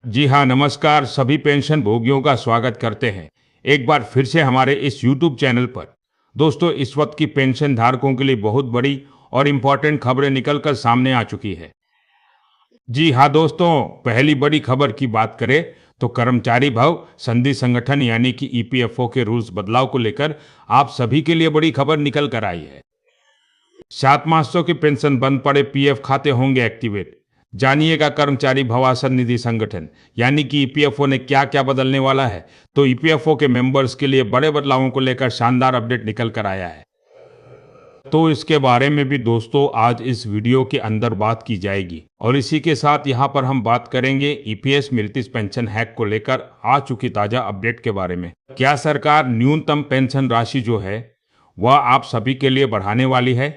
जी हाँ, नमस्कार। सभी पेंशन भोगियों का स्वागत करते हैं एक बार फिर से हमारे इस YouTube चैनल पर। दोस्तों, इस वक्त की पेंशन धारकों के लिए बहुत बड़ी और इम्पोर्टेंट खबरें निकलकर सामने आ चुकी है। जी हाँ दोस्तों, पहली बड़ी खबर की बात करें तो कर्मचारी भव संधि संगठन यानी कि ईपीएफओ के रूल्स बदलाव को लेकर आप सभी के लिए बड़ी खबर निकल कर आई है। 7 मासों की पेंशन बंद पड़े, पीएफ खाते होंगे एक्टिवेट। जानिएगा कर्मचारी भवासन निधि संगठन यानी कि ईपीएफओ ने क्या क्या बदलने वाला है। तो ईपीएफओ के मेंबर्स के लिए बड़े बदलावों को लेकर शानदार अपडेट निकल कर आया है। तो इसके बारे में भी दोस्तों आज इस वीडियो के अंदर बात की जाएगी और इसी के साथ यहाँ पर हम बात करेंगे ईपीएस मृत्यु पेंशन हैक को लेकर आ चुकी ताजा अपडेट के बारे में। क्या सरकार न्यूनतम पेंशन राशि जो है वह आप सभी के लिए बढ़ाने वाली है?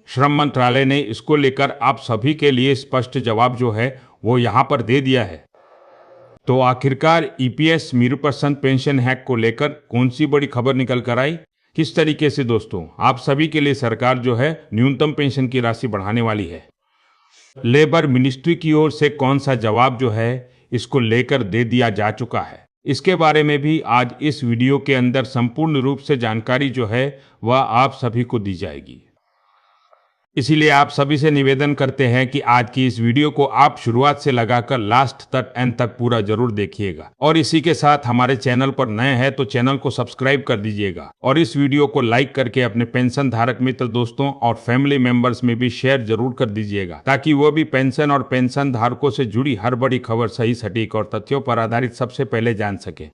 श्रम मंत्रालय ने इसको लेकर आप सभी के लिए स्पष्ट जवाब जो है वो यहाँ पर दे दिया है। तो आखिरकार ईपीएस मृत्यु पेंशन हैक को लेकर कौन सी बड़ी खबर निकल कर आई, किस तरीके से दोस्तों आप सभी के लिए सरकार जो है न्यूनतम पेंशन की राशि बढ़ाने वाली है, लेबर मिनिस्ट्री की ओर से कौन सा जवाब जो है इसको लेकर दे दिया जा चुका है, इसके बारे में भी आज इस वीडियो के अंदर संपूर्ण रूप से जानकारी जो है वह आप सभी को दी जाएगी। इसीलिए आप सभी से निवेदन करते हैं कि आज की इस वीडियो को आप शुरुआत से लगाकर लास्ट तक एंड तक पूरा जरूर देखिएगा और इसी के साथ हमारे चैनल पर नए हैं तो चैनल को सब्सक्राइब कर दीजिएगा और इस वीडियो को लाइक करके अपने पेंशन धारक मित्र दोस्तों और फैमिली मेंबर्स में भी शेयर जरूर कर दीजिएगा ताकि वो भी पेंशन और पेंशन धारकों से जुड़ी हर बड़ी खबर सही सटीक और तथ्यों पर आधारित सबसे पहले जान सके।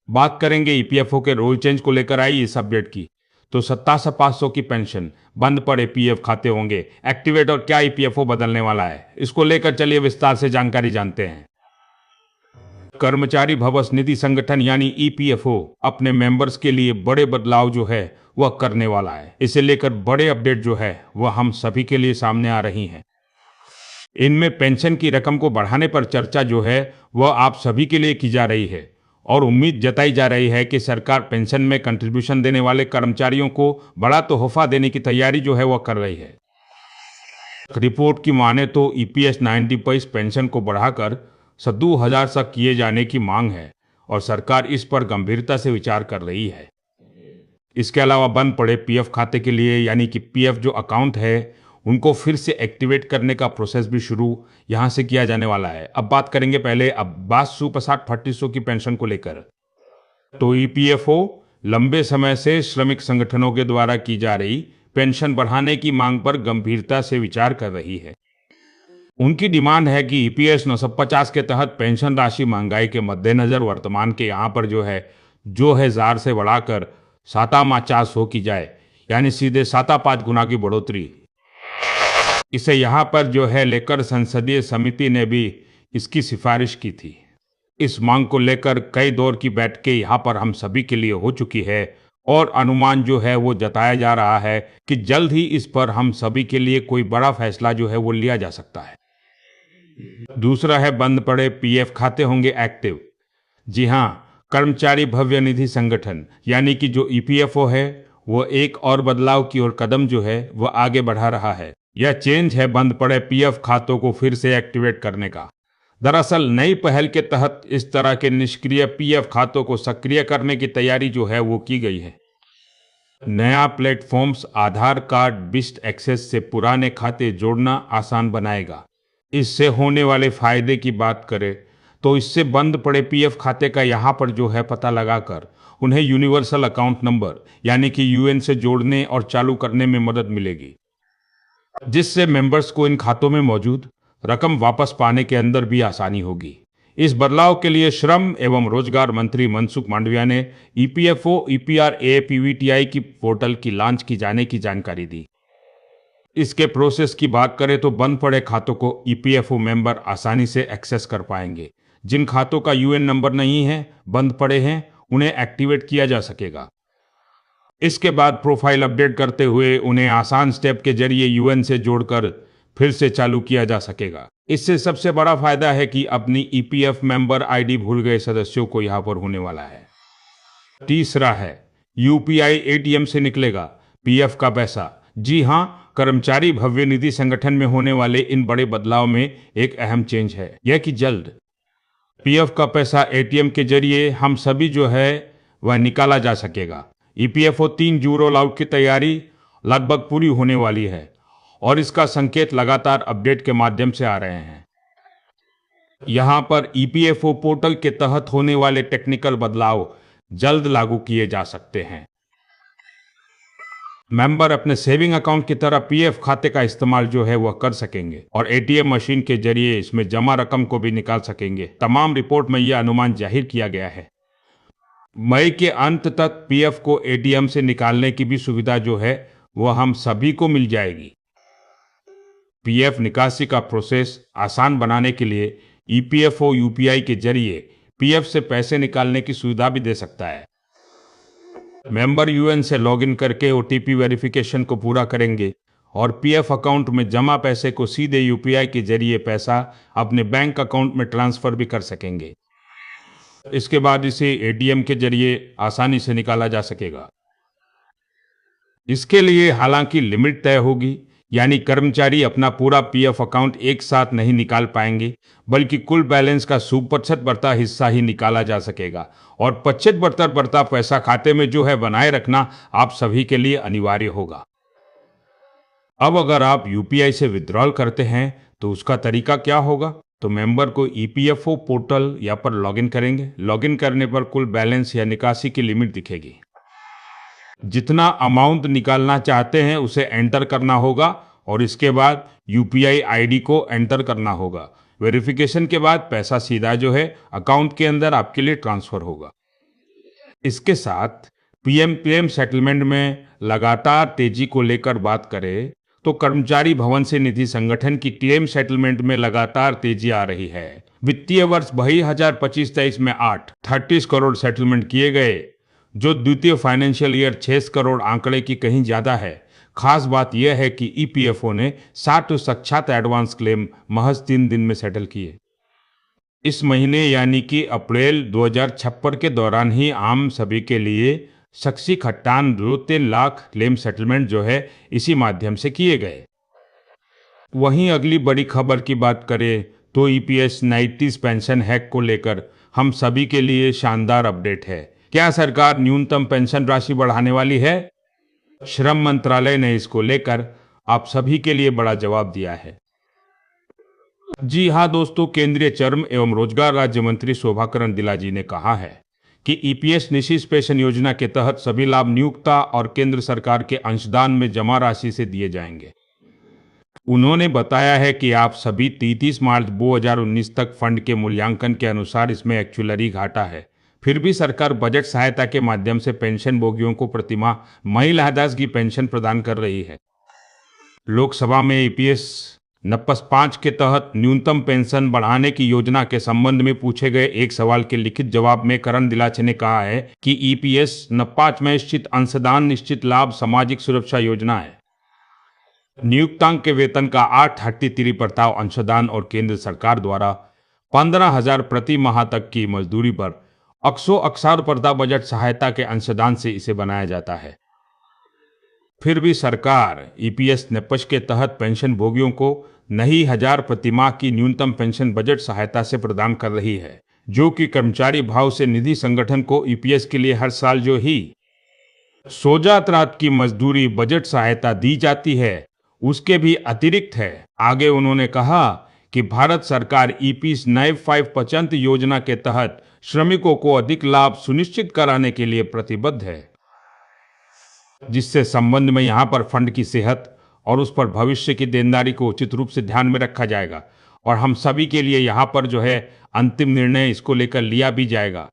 बात करेंगे ईपीएफओ के रूल चेंज को लेकर आई इस अपडेट की। तो 57,500 की पेंशन बंद पड़े, पीएफ खाते होंगे एक्टिवेट और क्या ईपीएफओ बदलने वाला है, इसको लेकर चलिए विस्तार से जानकारी जानते हैं। कर्मचारी भविष्य निधि संगठन यानी ईपीएफओ अपने मेंबर्स के लिए बड़े बदलाव जो है वह करने वाला है। इसे लेकर बड़े अपडेट जो है वह हम सभी के लिए सामने आ रही हैं। इनमें पेंशन की रकम को बढ़ाने पर चर्चा जो है वह आप सभी के लिए की जा रही है और उम्मीद जताई जा रही है कि सरकार पेंशन में कंट्रीब्यूशन देने वाले कर्मचारियों को बड़ा तोहफा देने की तैयारी जो है वह कर रही है। रिपोर्ट की माने तो ईपीएस 90 पेंशन को बढ़ाकर 62,000 तक किए जाने की मांग है और सरकार इस पर गंभीरता से विचार कर रही है। इसके अलावा बंद पड़े पीएफ खाते के लिए यानी कि पीएफ जो अकाउंट है उनको फिर से एक्टिवेट करने का प्रोसेस भी शुरू यहां से किया जाने वाला है। अब बात करेंगे पहले अब्बास सुप्रसाद फट्टीसो की पेंशन को लेकर। तो ईपीएफओ लंबे समय से श्रमिक संगठनों के द्वारा की जा रही पेंशन बढ़ाने की मांग पर गंभीरता से विचार कर रही है। उनकी डिमांड है कि ईपीएस 950 के तहत पेंशन राशि महंगाई के मद्देनजर वर्तमान के यहाँ पर जो है 2,000 से बढ़ाकर 7,400 की जाए, यानी सीधे 7,5 गुना की बढ़ोतरी। इसे यहाँ पर जो है लेकर संसदीय समिति ने भी इसकी सिफारिश की थी। इस मांग को लेकर कई दौर की बैठकें यहाँ पर हम सभी के लिए हो चुकी है और अनुमान जो है वो जताया जा रहा है कि जल्द ही इस पर हम सभी के लिए कोई बड़ा फैसला जो है वो लिया जा सकता है। दूसरा है बंद पड़े पीएफ खाते होंगे एक्टिव। जी हाँ, कर्मचारी भविष्य निधि संगठन यानी कि जो ईपीएफओ है वो एक और बदलाव की ओर कदम जो है वह आगे बढ़ा रहा है। यह चेंज है बंद पड़े पीएफ खातों को फिर से एक्टिवेट करने का। दरअसल नई पहल के तहत इस तरह के निष्क्रिय पीएफ खातों को सक्रिय करने की तैयारी जो है वो की गई है। नया प्लेटफॉर्म्स आधार कार्ड बिस्ट एक्सेस से पुराने खाते जोड़ना आसान बनाएगा। इससे होने वाले फायदे की बात करें तो इससे बंद पड़े पीएफ खाते का यहाँ पर जो है पता लगाकर उन्हें यूनिवर्सल अकाउंट नंबर यानी कि यूएन से जोड़ने और चालू करने में मदद मिलेगी, जिससे मेंबर्स को इन खातों में मौजूद रकम वापस पाने के अंदर भी आसानी होगी। इस बदलाव के लिए श्रम एवं रोजगार मंत्री मनसुख मांडविया ने ईपीएफओ ईपीआरएपीवीटीआई की पोर्टल की लॉन्च की जाने की जानकारी दी। इसके प्रोसेस की बात करें तो बंद पड़े खातों को ईपीएफओ मेंबर आसानी से एक्सेस कर पाएंगे। जिन खातों का यूएन नंबर नहीं है, बंद पड़े हैं, उन्हें एक्टिवेट किया जा सकेगा। इसके बाद प्रोफाइल अपडेट करते हुए उन्हें आसान स्टेप के जरिए यूएन से जोड़कर फिर से चालू किया जा सकेगा। इससे सबसे बड़ा फायदा है कि अपनी ईपीएफ मेंबर आईडी भूल गए सदस्यों को यहां पर होने वाला है। तीसरा है यूपीआई एटीएम से निकलेगा पीएफ का पैसा। जी हां, कर्मचारी भव्य निधि संगठन में होने वाले इन बड़े बदलाव में एक अहम चेंज है यह कि जल्द पीएफ का पैसा एटीएम के जरिए हम सभी जो है वह निकाला जा सकेगा। ईपीएफओ 3 जून रोल आउट की तैयारी लगभग पूरी होने वाली है और इसका संकेत लगातार अपडेट के माध्यम से आ रहे हैं। यहां पर ईपीएफओ पोर्टल के तहत होने वाले टेक्निकल बदलाव जल्द लागू किए जा सकते हैं। मेंबर अपने सेविंग अकाउंट की तरह पीएफ खाते का इस्तेमाल जो है वह कर सकेंगे और एटीएम मशीन के जरिए इसमें जमा रकम को भी निकाल सकेंगे। तमाम रिपोर्ट में यह अनुमान जाहिर किया गया है। मई के अंत तक पीएफ को एटीएम से निकालने की भी सुविधा जो है वह हम सभी को मिल जाएगी। पीएफ निकासी का प्रोसेस आसान बनाने के लिए ईपीएफओ यूपीआई के जरिए पीएफ से पैसे निकालने की सुविधा भी दे सकता है। मेंबर यूएन से लॉगिन करके ओटीपी वेरिफिकेशन को पूरा करेंगे और पीएफ अकाउंट में जमा पैसे को सीधे यूपीआई के जरिए पैसा अपने बैंक अकाउंट में ट्रांसफर भी कर सकेंगे। इसके बाद इसे एटीएम के जरिए आसानी से निकाला जा सकेगा। इसके लिए हालांकि लिमिट तय होगी, यानी कर्मचारी अपना पूरा पीएफ अकाउंट एक साथ नहीं निकाल पाएंगे, बल्कि कुल बैलेंस का 75% हिस्सा ही निकाला जा सकेगा और 75% पैसा खाते में जो है बनाए रखना आप सभी के लिए अनिवार्य होगा। अब अगर आप यूपीआई से विड्रॉल करते हैं तो उसका तरीका क्या होगा? तो मेंबर को ईपीएफओ पोर्टल या पर लॉगिन करेंगे। लॉगिन करने पर कुल बैलेंस या निकासी की लिमिट दिखेगी। जितना अमाउंट निकालना चाहते हैं उसे एंटर करना होगा और इसके बाद यूपीआई आईडी को एंटर करना होगा। वेरिफिकेशन के बाद पैसा सीधा जो है अकाउंट के अंदर आपके लिए ट्रांसफर होगा। इसके साथ पीएम सेटलमेंट में लगातार तेजी को लेकर बात करें तो कर्मचारी भवन से निधि संगठन की क्लेम सेटलमेंट में लगातार तेजी आ रही है। वित्तीय वर्ष 2025-23 में 30 करोड़ सेटलमेंट किए गए, जो द्वितीय फाइनेंशियल ईयर 6 करोड़ आंकड़े की कहीं ज्यादा है। खास बात यह है कि ईपीएफओ ने 60 साक्षात एडवांस क्लेम महज 3 दिन में सेटल किए। इस महीने यानी कि अप्रैल 2056 के दौरान ही आम सभी के लिए शख्सी खट्टान 2-3 लाख क्लेम सेटलमेंट जो है इसी माध्यम से किए गए। वहीं अगली बड़ी खबर की बात करें तो ईपीएस 90s पेंशन हैक को लेकर हम सभी के लिए शानदार अपडेट है। क्या सरकार न्यूनतम पेंशन राशि बढ़ाने वाली है? श्रम मंत्रालय ने इसको लेकर आप सभी के लिए बड़ा जवाब दिया है। जी हाँ दोस्तों, केंद्रीय श्रम एवं रोजगार राज्य मंत्री शोभाकरण दिला जी ने कहा है कि ईपीएस निश्चित पेंशन योजना के तहत सभी लाभ नियोक्ता और केंद्र सरकार के अंशदान में जमा राशि से दिए जाएंगे। उन्होंने बताया है कि आप सभी 33 मार्च 2019 तक फंड के मूल्यांकन के अनुसार इसमें एक्चुअली घाटा है। फिर भी सरकार बजट सहायता के माध्यम से पेंशन भोगियों को प्रतिमाह महिलादास की पेंशन प्रदान कर रही है। लोकसभा में ईपीएस नपस 5 के तहत न्यूनतम पेंशन बढ़ाने की योजना के संबंध में पूछे गए एक सवाल के लिखित जवाब में करण दिलाचे ने कहा है कि ईपीएस नपाच में स्थित अंशदान निश्चित लाभ सामाजिक सुरक्षा योजना है। नियोक्तांक के वेतन का 8.33% अंशदान और केंद्र सरकार द्वारा 15,000 प्रति माह तक की मजदूरी पर 161% बजट सहायता के अंशदान से इसे बनाया जाता है। फिर भी सरकार ईपीएस नेपश के तहत पेंशन भोगियों को नहीं 1000 प्रति माह की न्यूनतम पेंशन बजट सहायता से प्रदान कर रही है, जो कि कर्मचारी भाव से निधि संगठन को ईपीएस के लिए हर साल जो ही सोजात रात की मजदूरी बजट सहायता दी जाती है उसके भी अतिरिक्त है। आगे उन्होंने कहा कि भारत सरकार ईपीएस नए 5% योजना के तहत श्रमिकों को अधिक लाभ सुनिश्चित कराने के लिए प्रतिबद्ध है, जिससे संबंध में यहाँ पर फंड की सेहत और उस पर भविष्य की देनदारी को उचित रूप से ध्यान में रखा जाएगा और हम सभी के लिए यहाँ पर जो है अंतिम निर्णय इसको लेकर लिया भी जाएगा।